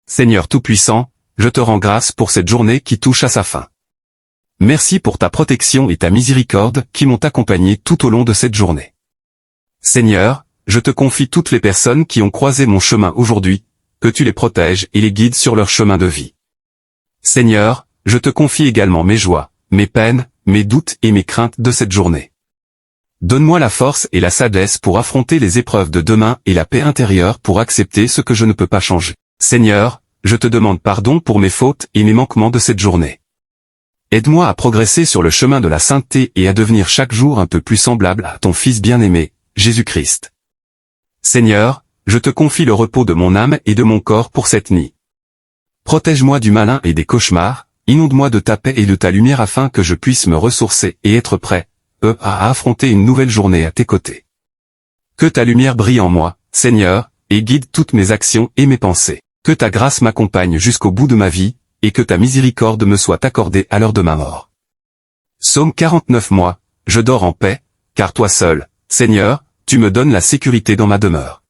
Seigneur Tout-Puissant, je te rends grâce pour cette journée qui touche à sa fin. Merci pour ta protection et ta miséricorde qui m'ont accompagné tout au long de cette journée. Seigneur, je te confie toutes les personnes qui ont croisé mon chemin aujourd'hui, que tu les protèges et les guides sur leur chemin de vie. Seigneur, je te confie également mes joies, mes peines, mes doutes et mes craintes de cette journée. Donne-moi la force et la sagesse pour affronter les épreuves de demain et la paix intérieure pour accepter ce que je ne peux pas changer. Seigneur, je te demande pardon pour mes fautes et mes manquements de cette journée. Aide-moi à progresser sur le chemin de la sainteté et à devenir chaque jour un peu plus semblable à ton Fils bien-aimé, Jésus-Christ. Seigneur, je te confie le repos de mon âme et de mon corps pour cette nuit. Protège-moi du malin et des cauchemars, inonde-moi de ta paix et de ta lumière afin que je puisse me ressourcer et être prêt, à affronter une nouvelle journée à tes côtés. Que ta lumière brille en moi, Seigneur, et guide toutes mes actions et mes pensées. Que ta grâce m'accompagne jusqu'au bout de ma vie, et que ta miséricorde me soit accordée à l'heure de ma mort. Psaume 49. Moi, je dors en paix, car toi seul, Seigneur, tu me donnes la sécurité dans ma demeure.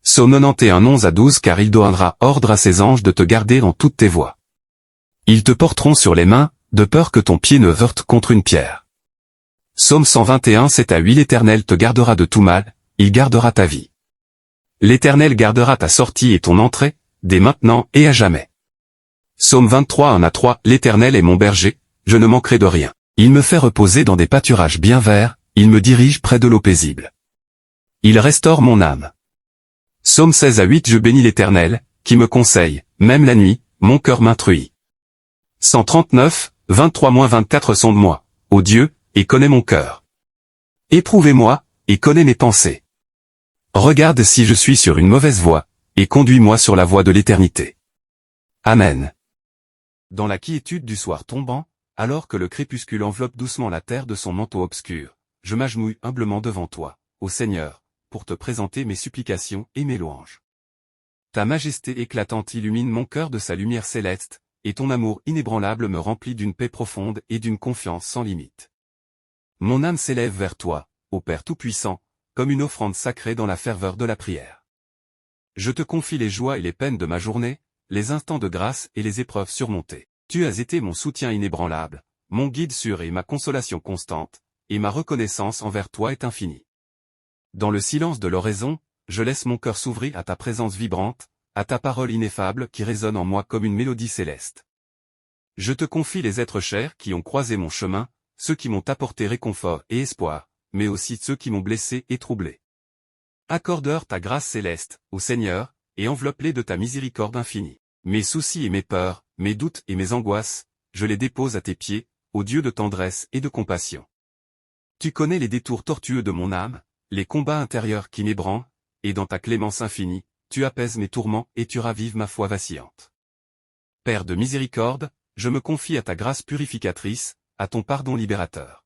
Psaume 91, 11-12. Car il donnera ordre à ses anges de te garder en toutes tes voies. Ils te porteront sur les mains, de peur que ton pied ne heurte contre une pierre. Psaume 121, 7-8. L'Éternel te gardera de tout mal, il gardera ta vie. L'Éternel gardera ta sortie et ton entrée, dès maintenant et à jamais. Psaume 23, 1-3. L'Éternel est mon berger, je ne manquerai de rien. Il me fait reposer dans des pâturages bien verts, il me dirige près de l'eau paisible. Il restaure mon âme. Psaume 16-8. Je bénis l'Éternel, qui me conseille, même la nuit, mon cœur m'instruit. 139, 23-24. Sonde-moi, ô Dieu, et connais mon cœur. Éprouvez-moi, et connais mes pensées. Regarde si je suis sur une mauvaise voie, et conduis-moi sur la voie de l'éternité. Amen. Dans la quiétude du soir tombant, alors que le crépuscule enveloppe doucement la terre de son manteau obscur, je m'agenouille humblement devant toi, ô Seigneur, pour te présenter mes supplications et mes louanges. Ta majesté éclatante illumine mon cœur de sa lumière céleste, et ton amour inébranlable me remplit d'une paix profonde et d'une confiance sans limite. Mon âme s'élève vers toi, ô Père Tout-Puissant, comme une offrande sacrée dans la ferveur de la prière. Je te confie les joies et les peines de ma journée, les instants de grâce et les épreuves surmontées. Tu as été mon soutien inébranlable, mon guide sûr et ma consolation constante, et ma reconnaissance envers toi est infinie. Dans le silence de l'oraison, je laisse mon cœur s'ouvrir à ta présence vibrante, à ta parole ineffable qui résonne en moi comme une mélodie céleste. Je te confie les êtres chers qui ont croisé mon chemin, ceux qui m'ont apporté réconfort et espoir, mais aussi ceux qui m'ont blessé et troublé. Accorde-leur ta grâce céleste, ô Seigneur, et enveloppe-les de ta miséricorde infinie. Mes soucis et mes peurs, mes doutes et mes angoisses, je les dépose à tes pieds, ô Dieu de tendresse et de compassion. Tu connais les détours tortueux de mon âme, les combats intérieurs qui m'ébranlent, et dans ta clémence infinie, tu apaises mes tourments et tu ravives ma foi vacillante. Père de miséricorde, je me confie à ta grâce purificatrice, à ton pardon libérateur.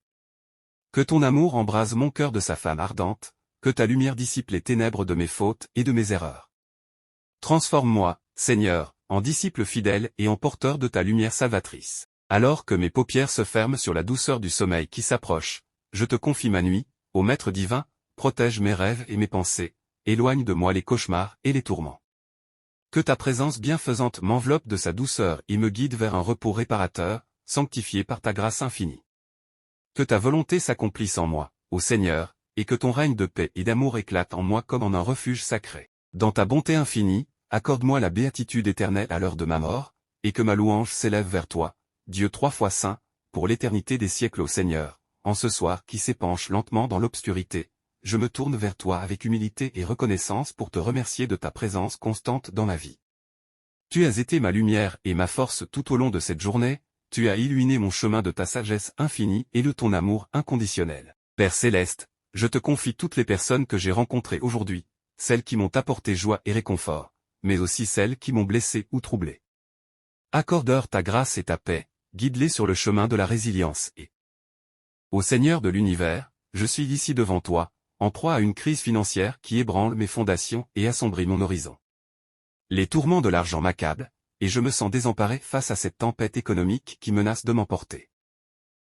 Que ton amour embrase mon cœur de sa flamme ardente, que ta lumière dissipe les ténèbres de mes fautes et de mes erreurs. Transforme-moi, Seigneur, en disciple fidèle et en porteur de ta lumière salvatrice. Alors que mes paupières se ferment sur la douceur du sommeil qui s'approche, je te confie ma nuit, ô Maître divin, protège mes rêves et mes pensées, éloigne de moi les cauchemars et les tourments. Que ta présence bienfaisante m'enveloppe de sa douceur et me guide vers un repos réparateur, sanctifié par ta grâce infinie. Que ta volonté s'accomplisse en moi, ô Seigneur, et que ton règne de paix et d'amour éclate en moi comme en un refuge sacré. Dans ta bonté infinie, accorde-moi la béatitude éternelle à l'heure de ma mort, et que ma louange s'élève vers toi, Dieu 3 fois saint, pour l'éternité des siècles ô Seigneur. En ce soir qui s'épanche lentement dans l'obscurité, je me tourne vers toi avec humilité et reconnaissance pour te remercier de ta présence constante dans ma vie. Tu as été ma lumière et ma force tout au long de cette journée, tu as illuminé mon chemin de ta sagesse infinie et de ton amour inconditionnel. Père céleste, je te confie toutes les personnes que j'ai rencontrées aujourd'hui, celles qui m'ont apporté joie et réconfort, mais aussi celles qui m'ont blessé ou troublé. Accorde-leur ta grâce et ta paix, guide-les sur le chemin de la résilience et... Ô Seigneur de l'univers, je suis ici devant toi, en proie à une crise financière qui ébranle mes fondations et assombrit mon horizon. Les tourments de l'argent m'accablent, et je me sens désemparé face à cette tempête économique qui menace de m'emporter.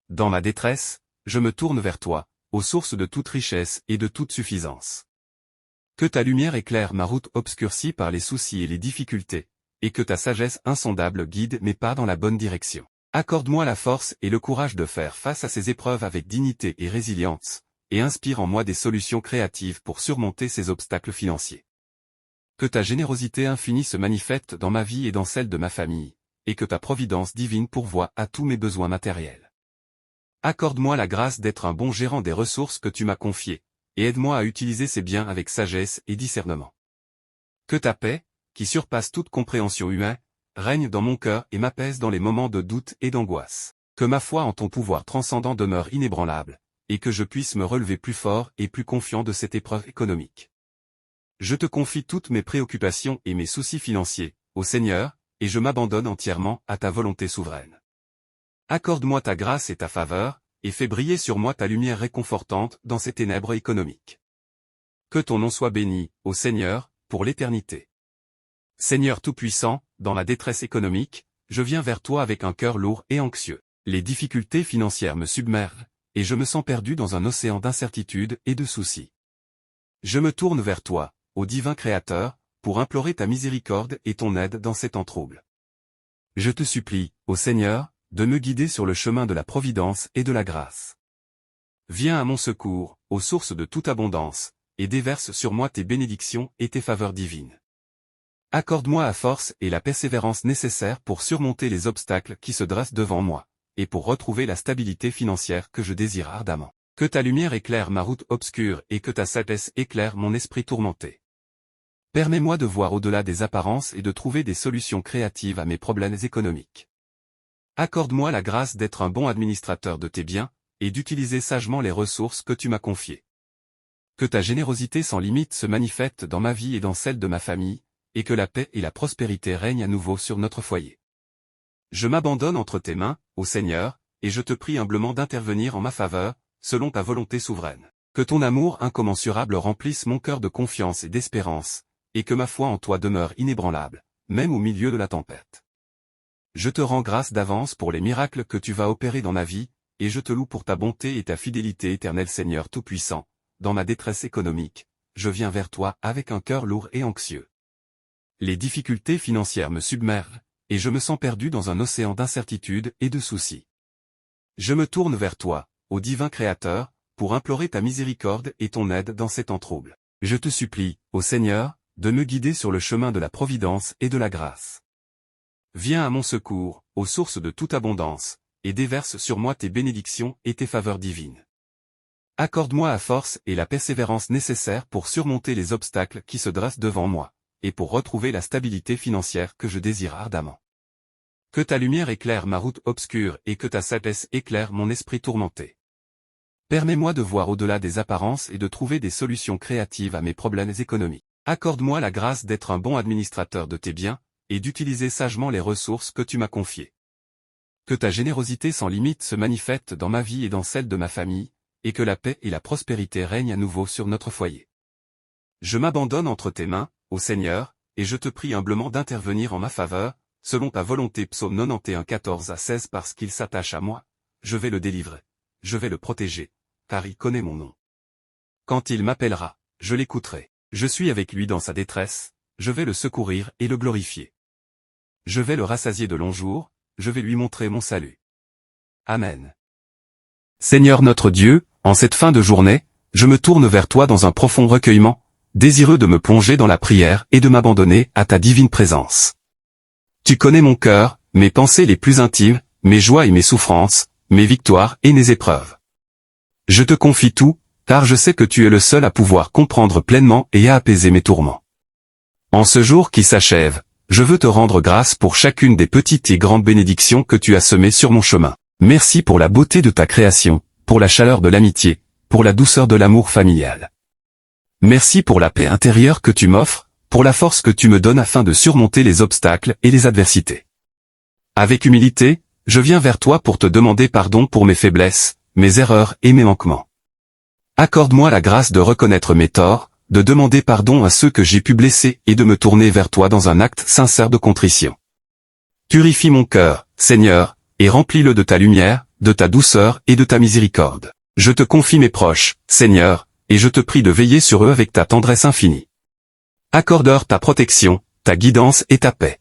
Dans ma détresse, je me tourne vers toi, aux sources de toute richesse et de toute suffisance. Que ta lumière éclaire ma route obscurcie par les soucis et les difficultés, et que ta sagesse insondable guide mes pas dans la bonne direction. Accorde-moi la force et le courage de faire face à ces épreuves avec dignité et résilience, et inspire en moi des solutions créatives pour surmonter ces obstacles financiers. Que ta générosité infinie se manifeste dans ma vie et dans celle de ma famille, et que ta providence divine pourvoie à tous mes besoins matériels. Accorde-moi la grâce d'être un bon gérant des ressources que tu m'as confiées, et aide-moi à utiliser ces biens avec sagesse et discernement. Que ta paix, qui surpasse toute compréhension humaine, règne dans mon cœur et m'apaise dans les moments de doute et d'angoisse. Que ma foi en ton pouvoir transcendant demeure inébranlable, et que je puisse me relever plus fort et plus confiant de cette épreuve économique. Je te confie toutes mes préoccupations et mes soucis financiers, au Seigneur, et je m'abandonne entièrement à ta volonté souveraine. Accorde-moi ta grâce et ta faveur, et fais briller sur moi ta lumière réconfortante dans ces ténèbres économiques. Que ton nom soit béni, ô Seigneur, pour l'éternité. Seigneur Tout-Puissant, dans la détresse économique, je viens vers toi avec un cœur lourd et anxieux. Les difficultés financières me submergent, et je me sens perdu dans un océan d'incertitude et de soucis. Je me tourne vers toi, ô divin Créateur, pour implorer ta miséricorde et ton aide dans ces temps troubles. Je te supplie, ô Seigneur, de me guider sur le chemin de la providence et de la grâce. Viens à mon secours, ô source de toute abondance, et déverse sur moi tes bénédictions et tes faveurs divines. Accorde-moi la force et la persévérance nécessaires pour surmonter les obstacles qui se dressent devant moi, et pour retrouver la stabilité financière que je désire ardemment. Que ta lumière éclaire ma route obscure et que ta sagesse éclaire mon esprit tourmenté. Permets-moi de voir au-delà des apparences et de trouver des solutions créatives à mes problèmes économiques. Accorde-moi la grâce d'être un bon administrateur de tes biens, et d'utiliser sagement les ressources que tu m'as confiées. Que ta générosité sans limite se manifeste dans ma vie et dans celle de ma famille, et que la paix et la prospérité règnent à nouveau sur notre foyer. Je m'abandonne entre tes mains, ô Seigneur, et je te prie humblement d'intervenir en ma faveur, selon ta volonté souveraine. Que ton amour incommensurable remplisse mon cœur de confiance et d'espérance, et que ma foi en toi demeure inébranlable, même au milieu de la tempête. Je te rends grâce d'avance pour les miracles que tu vas opérer dans ma vie, et je te loue pour ta bonté et ta fidélité éternelle Seigneur Tout-Puissant. Dans ma détresse économique, je viens vers toi avec un cœur lourd et anxieux. Les difficultés financières me submergent, et je me sens perdu dans un océan d'incertitude et de soucis. Je me tourne vers toi, ô divin Créateur, pour implorer ta miséricorde et ton aide dans ces temps troubles. Je te supplie, ô Seigneur, de me guider sur le chemin de la providence et de la grâce. Viens à mon secours, ô source de toute abondance, et déverse sur moi tes bénédictions et tes faveurs divines. Accorde-moi la force et la persévérance nécessaires pour surmonter les obstacles qui se dressent devant moi, et pour retrouver la stabilité financière que je désire ardemment. Que ta lumière éclaire ma route obscure et que ta sagesse éclaire mon esprit tourmenté. Permets-moi de voir au-delà des apparences et de trouver des solutions créatives à mes problèmes économiques. Accorde-moi la grâce d'être un bon administrateur de tes biens, et d'utiliser sagement les ressources que tu m'as confiées. Que ta générosité sans limite se manifeste dans ma vie et dans celle de ma famille, et que la paix et la prospérité règnent à nouveau sur notre foyer. Je m'abandonne entre tes mains, ô Seigneur, et je te prie humblement d'intervenir en ma faveur, selon ta volonté. Psaume 91, 14-16. Parce qu'il s'attache à moi, je vais le délivrer, je vais le protéger, car il connaît mon nom. Quand il m'appellera, je l'écouterai. Je suis avec lui dans sa détresse, je vais le secourir et le glorifier. Je vais le rassasier de longs jours, je vais lui montrer mon salut. Amen. Seigneur notre Dieu, en cette fin de journée, je me tourne vers toi dans un profond recueillement, désireux de me plonger dans la prière et de m'abandonner à ta divine présence. Tu connais mon cœur, mes pensées les plus intimes, mes joies et mes souffrances, mes victoires et mes épreuves. Je te confie tout, car je sais que tu es le seul à pouvoir comprendre pleinement et à apaiser mes tourments. En ce jour qui s'achève, je veux te rendre grâce pour chacune des petites et grandes bénédictions que tu as semées sur mon chemin. Merci pour la beauté de ta création, pour la chaleur de l'amitié, pour la douceur de l'amour familial. Merci pour la paix intérieure que tu m'offres, pour la force que tu me donnes afin de surmonter les obstacles et les adversités. Avec humilité, je viens vers toi pour te demander pardon pour mes faiblesses, mes erreurs et mes manquements. Accorde-moi la grâce de reconnaître mes torts, de demander pardon à ceux que j'ai pu blesser et de me tourner vers toi dans un acte sincère de contrition. Purifie mon cœur, Seigneur, et remplis-le de ta lumière, de ta douceur et de ta miséricorde. Je te confie mes proches, Seigneur, et je te prie de veiller sur eux avec ta tendresse infinie. Accorde-leur ta protection, ta guidance et ta paix.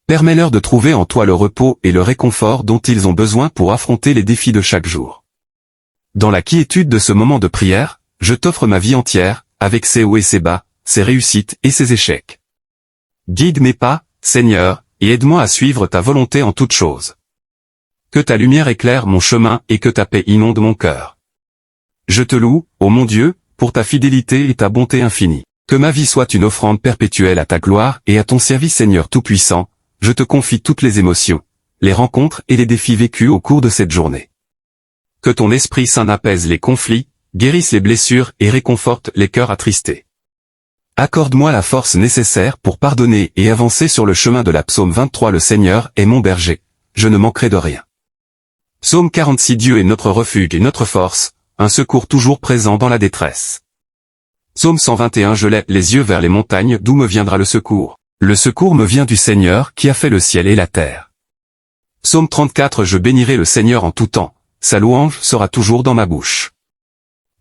Permets-leur de trouver en toi le repos et le réconfort dont ils ont besoin pour affronter les défis de chaque jour. Dans la quiétude de ce moment de prière, je t'offre ma vie entière, avec ses hauts et ses bas, ses réussites et ses échecs. Guide mes pas, Seigneur, et aide-moi à suivre ta volonté en toutes choses. Que ta lumière éclaire mon chemin et que ta paix inonde mon cœur. Je te loue, ô mon Dieu, pour ta fidélité et ta bonté infinie. Que ma vie soit une offrande perpétuelle à ta gloire et à ton service Seigneur Tout-Puissant. Je te confie toutes les émotions, les rencontres et les défis vécus au cours de cette journée. Que ton Esprit Saint apaise les conflits, guérisse les blessures et réconforte les cœurs attristés. Accorde-moi la force nécessaire pour pardonner et avancer sur le chemin de la Psaume 23. Le Seigneur est mon berger, je ne manquerai de rien. Psaume 46. Dieu est notre refuge et notre force, un secours toujours présent dans la détresse. Psaume 121. Je lève les yeux vers les montagnes, d'où me viendra le secours. Le secours me vient du Seigneur qui a fait le ciel et la terre. Psaume 34. Je bénirai le Seigneur en tout temps, sa louange sera toujours dans ma bouche.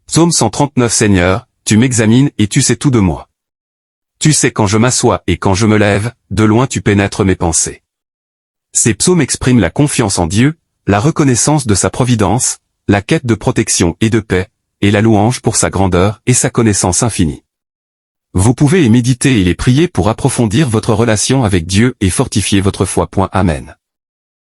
Psaume 139. Seigneur, tu m'examines et tu sais tout de moi. Tu sais quand je m'assois et quand je me lève, de loin tu pénètres mes pensées. Ces psaumes expriment la confiance en Dieu, la reconnaissance de sa providence, la quête de protection et de paix, et la louange pour sa grandeur et sa connaissance infinie. Vous pouvez y méditer et les prier pour approfondir votre relation avec Dieu et fortifier votre foi. Amen.